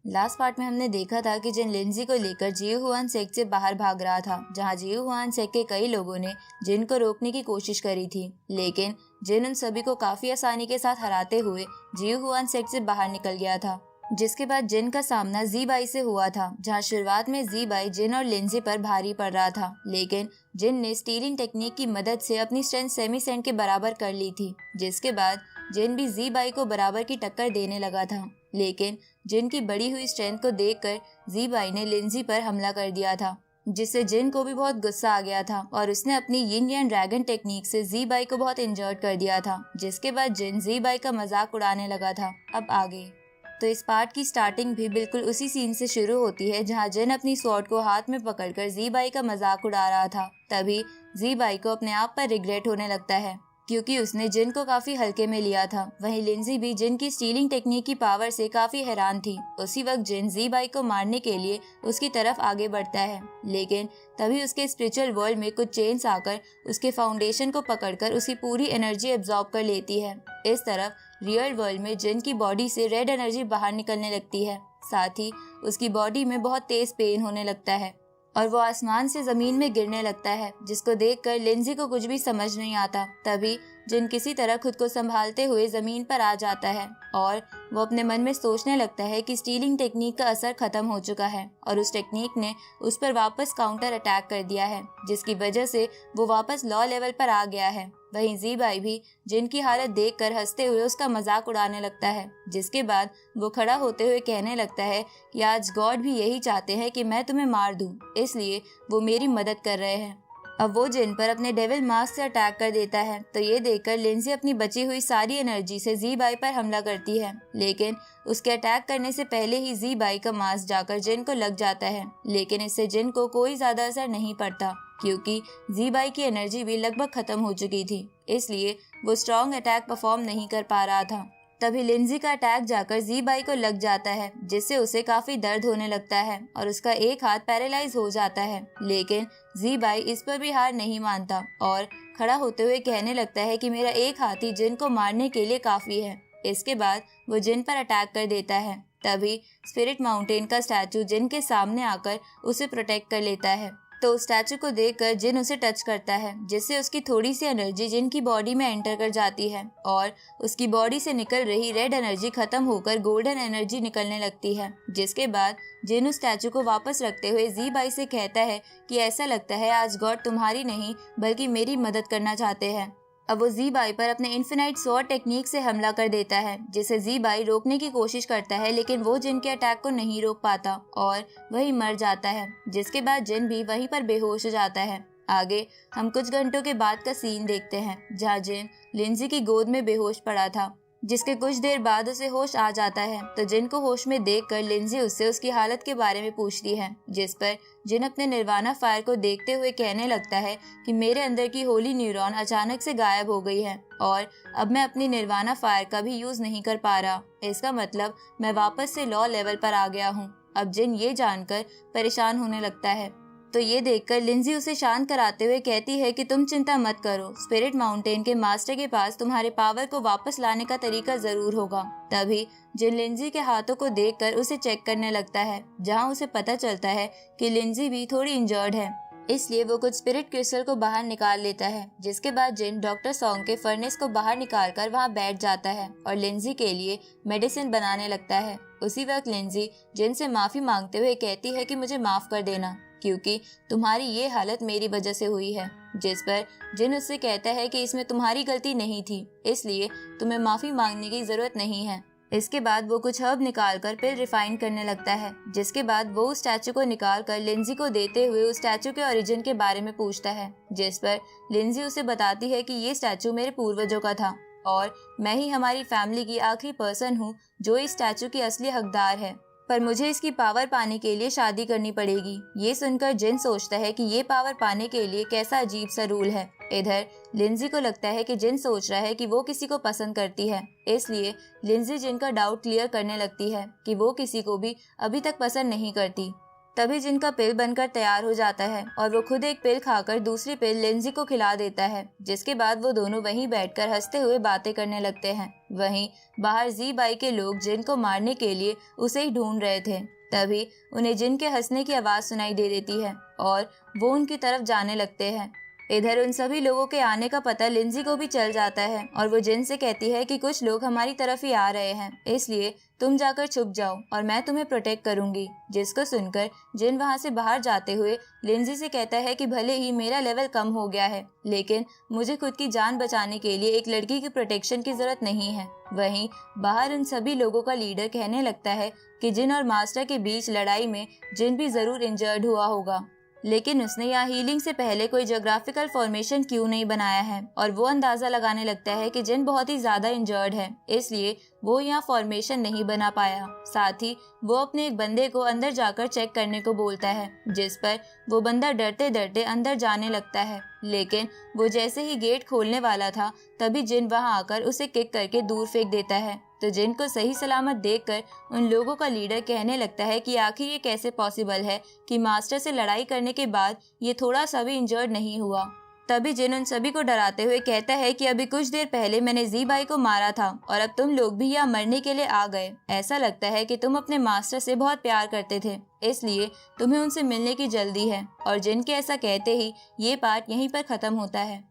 Last part में हमने देखा था कि जिन लिंजी को लेकर जियो हुआन सेक से बाहर भाग रहा था, जहां जियो हुआन सेक के कई लोगों ने जिन को रोकने की कोशिश करी थी, लेकिन जिन उन सभी को काफी आसानी के साथ हराते हुए जियो हुआन सेक से बाहर निकल गया था। जिसके बाद जिन का सामना जी बाई से हुआ था, जहां शुरुआत में जी बाई जिन और लिंजी पर भारी पड़ रहा था, लेकिन जिन ने स्टीलिंग टेक्निक की मदद से अपनी स्ट्रेंथ सेमी सेंट के बराबर कर ली थी। जिसके बाद जिन भी जी बाई को बराबर की टक्कर देने लगा था, लेकिन जिन की बढ़ी हुई स्ट्रेंथ को देखकर जी बाई ने लिंजी पर हमला कर दिया था, जिससे जिन को भी बहुत गुस्सा आ गया था और उसने अपनी यिन यान ड्रैगन टेक्निक से जी बाई को बहुत इंजर्ड कर दिया था। जिसके बाद जिन जी बाई का मजाक उड़ाने लगा था। अब आगे तो इस पार्ट की स्टार्टिंग भी बिल्कुल उसी सीन से शुरू होती है, जहां जिन अपनी स्वॉर्ड को हाथ में पकड़कर जी बाई का मजाक उड़ा रहा था। तभी जी बाई को अपने आप पर रिग्रेट होने लगता है, क्योंकि उसने जिन को काफी हल्के में लिया था। वहीं लिंजी भी जिन की स्टीलिंग टेक्निक की पावर से काफी हैरान थी। उसी वक्त जिन जी बाई को मारने के लिए उसकी तरफ आगे बढ़ता है, लेकिन तभी उसके स्पिरिचुअल वर्ल्ड में कुछ चेन्स आकर उसके फाउंडेशन को पकड़कर उसकी पूरी एनर्जी एब्जॉर्ब कर लेती है। इस तरफ रियल वर्ल्ड में जिन की बॉडी से रेड एनर्जी बाहर निकलने लगती है, साथ ही उसकी बॉडी में बहुत तेज पेन होने लगता है और वो आसमान से जमीन में गिरने लगता है, जिसको देखकर लिंजी को कुछ भी समझ नहीं आता। तभी जिन किसी तरह खुद को संभालते हुए जमीन पर आ जाता है और वो अपने मन में सोचने लगता है कि स्टीलिंग टेक्निक का असर खत्म हो चुका है और उस टेक्निक ने उस पर वापस काउंटर अटैक कर दिया है, जिसकी वजह से वो वापस लॉ लेवल पर आ गया है। वहीं जी बाई भी जिन की हालत देखकर हंसते हुए उसका मजाक उड़ाने लगता है। जिसके बाद वो खड़ा होते हुए कहने लगता है कि आज गॉड भी यही चाहते हैं कि मैं तुम्हें मार दूं, इसलिए वो मेरी मदद कर रहे हैं। अब वो जिन पर अपने डेविल मास्क से अटैक कर देता है, तो ये देखकर लिंजी अपनी बची हुई सारी एनर्जी से जी बाई पर हमला करती है, लेकिन उसके अटैक करने से पहले ही जी बाई का मास्क जाकर जिन को लग जाता है। लेकिन इससे जिन को कोई ज्यादा असर नहीं पड़ता, क्योंकि जी बाई की एनर्जी भी लगभग खत्म हो चुकी थी, इसलिए वो स्ट्रॉन्ग अटैक परफॉर्म नहीं कर पा रहा था। तभी लिंजी का अटैक जाकर जी बाई को लग जाता है, जिससे उसे काफी दर्द होने लगता है और उसका एक हाथ पैरालाइज हो जाता है। लेकिन जी बाई इस पर भी हार नहीं मानता और खड़ा होते हुए कहने लगता है कि मेरा एक हाथ ही जिन को मारने के लिए काफी है। इसके बाद वो जिन पर अटैक कर देता है। तभी स्पिरिट माउंटेन का स्टैचू जिन के सामने आकर उसे प्रोटेक्ट कर लेता है। तो उस स्टैचू को देखकर जिन उसे टच करता है, जिससे उसकी थोड़ी सी एनर्जी जिन की बॉडी में एंटर कर जाती है और उसकी बॉडी से निकल रही रेड एनर्जी खत्म होकर गोल्डन एनर्जी निकलने लगती है। जिसके बाद जिन उस स्टैचू को वापस रखते हुए जी बाई से कहता है कि ऐसा लगता है आज गॉड तुम्हारी नहीं बल्कि मेरी मदद करना चाहते हैं। अब वो जी बाई पर अपने इन्फिनाइट स्वॉर्ड टेक्निक से हमला कर देता है, जिसे जी बाई रोकने की कोशिश करता है, लेकिन वो जिन के अटैक को नहीं रोक पाता और वही मर जाता है। जिसके बाद जिन भी वहीं पर बेहोश हो जाता है। आगे हम कुछ घंटों के बाद का सीन देखते हैं, जहाँ जिन लिंजी की गोद में बेहोश पड़ा था, जिसके कुछ देर बाद उसे होश आ जाता है। तो जिन को होश में देखकर लिंजी उससे उसकी हालत के बारे में पूछती है, जिस पर जिन अपने निर्वाणा फायर को देखते हुए कहने लगता है कि मेरे अंदर की होली न्यूरॉन अचानक से गायब हो गई है और अब मैं अपनी निर्वाणा फायर का भी यूज नहीं कर पा रहा। इसका मतलब मैं वापस से लॉ लेवल पर आ गया हूँ। अब जिन ये जानकर परेशान होने लगता है, तो ये देखकर लिंजी उसे शांत कराते हुए कहती है कि तुम चिंता मत करो, स्पिरिट माउंटेन के मास्टर के पास तुम्हारे पावर को वापस लाने का तरीका जरूर होगा। तभी जिन लिंजी के हाथों को देखकर उसे चेक करने लगता है, जहां उसे पता चलता है कि लिंजी भी थोड़ी इंजर्ड है, इसलिए वो कुछ स्पिरिट क्रिस्टल को बाहर निकाल लेता है। जिसके बाद जिन डॉक्टर सॉन्ग के फर्नेस को बाहर निकालकर वहां बैठ जाता है और लिंजी के लिए मेडिसिन बनाने लगता है। उसी वक्त लिंजी जिन से माफी मांगते हुए कहती है कि मुझे माफ कर देना, क्योंकि तुम्हारी ये हालत मेरी वजह से हुई है। जिस पर जिन उससे कहता है कि इसमें तुम्हारी गलती नहीं थी, इसलिए तुम्हें माफी मांगने की जरूरत नहीं है। इसके बाद वो कुछ हर्ब निकालकर फिर रिफाइन करने लगता है। जिसके बाद वो उस स्टैचू को निकालकर लिंजी को देते हुए उस स्टैचू के ओरिजिन के बारे में पूछता है, जिस पर लिंजी उसे बताती है कि ये स्टैचू मेरे पूर्वजों का था और मैं ही हमारी फैमिली की आखिरी पर्सन हूँ जो इस स्टैचू की असली हकदार है, पर मुझे इसकी पावर पाने के लिए शादी करनी पड़ेगी। ये सुनकर जिन सोचता है कि ये पावर पाने के लिए कैसा अजीब सा रूल है। इधर लिंजी को लगता है कि जिन सोच रहा है कि वो किसी को पसंद करती है, इसलिए लिंजी जिन का डाउट क्लियर करने लगती है कि वो किसी को भी अभी तक पसंद नहीं करती। तभी जिन का पिल बनकर तैयार हो जाता है और वो खुद एक पिल खाकर दूसरी पिल लिंजी को खिला देता है, जिसके बाद वो दोनों वहीं बैठकर हंसते हुए बातें करने लगते हैं। वहीं बाहर जी बाई के लोग जिन को मारने के लिए उसे ही ढूंढ रहे थे। तभी उन्हें जिन के हंसने की आवाज सुनाई दे देती है और वो उनकी तरफ जाने लगते हैं। इधर उन सभी लोगों के आने का पता लिंजी को भी चल जाता है और वो जिन से कहती है कि कुछ लोग हमारी तरफ ही आ रहे हैं, इसलिए तुम जाकर छुप जाओ और मैं तुम्हें प्रोटेक्ट करूंगी। जिसको सुनकर जिन वहां से बाहर जाते हुए लिंजी से कहता है कि भले ही मेरा लेवल कम हो गया है, लेकिन मुझे खुद की जान बचाने के लिए एक लड़की की प्रोटेक्शन की जरूरत नहीं है। वहीं बाहर उन सभी लोगों का लीडर कहने लगता है कि जिन और मास्टर के बीच लड़ाई में जिन भी जरूर इंजर्ड हुआ होगा, लेकिन उसने यहाँ हीलिंग से पहले कोई ज्योग्राफिकल फॉर्मेशन क्यों नहीं बनाया है और वो अंदाजा लगाने लगता है कि जिन बहुत ही ज्यादा इंजर्ड है, इसलिए वो यहाँ फॉर्मेशन नहीं बना पाया। साथ ही वो अपने एक बंदे को अंदर जाकर चेक करने को बोलता है, जिस पर वो बंदा डरते डरते अंदर जाने लगता है। लेकिन वो जैसे ही गेट खोलने वाला था, तभी जिन वहां आकर उसे किक करके दूर फेंक देता है। तो जिन को सही सलामत देखकर उन लोगों का लीडर कहने लगता है कि आखिर ये कैसे पॉसिबल है कि मास्टर से लड़ाई करने के बाद ये थोड़ा सा भी इंजर्ड नहीं हुआ। तभी जिन उन सभी को डराते हुए कहता है कि अभी कुछ देर पहले मैंने जी बाई को मारा था और अब तुम लोग भी यहाँ मरने के लिए आ गए। ऐसा लगता है कि तुम अपने मास्टर से बहुत प्यार करते थे, इसलिए तुम्हें उनसे मिलने की जल्दी है। और जिन के ऐसा कहते ही ये पार्ट यहीं पर खत्म होता है।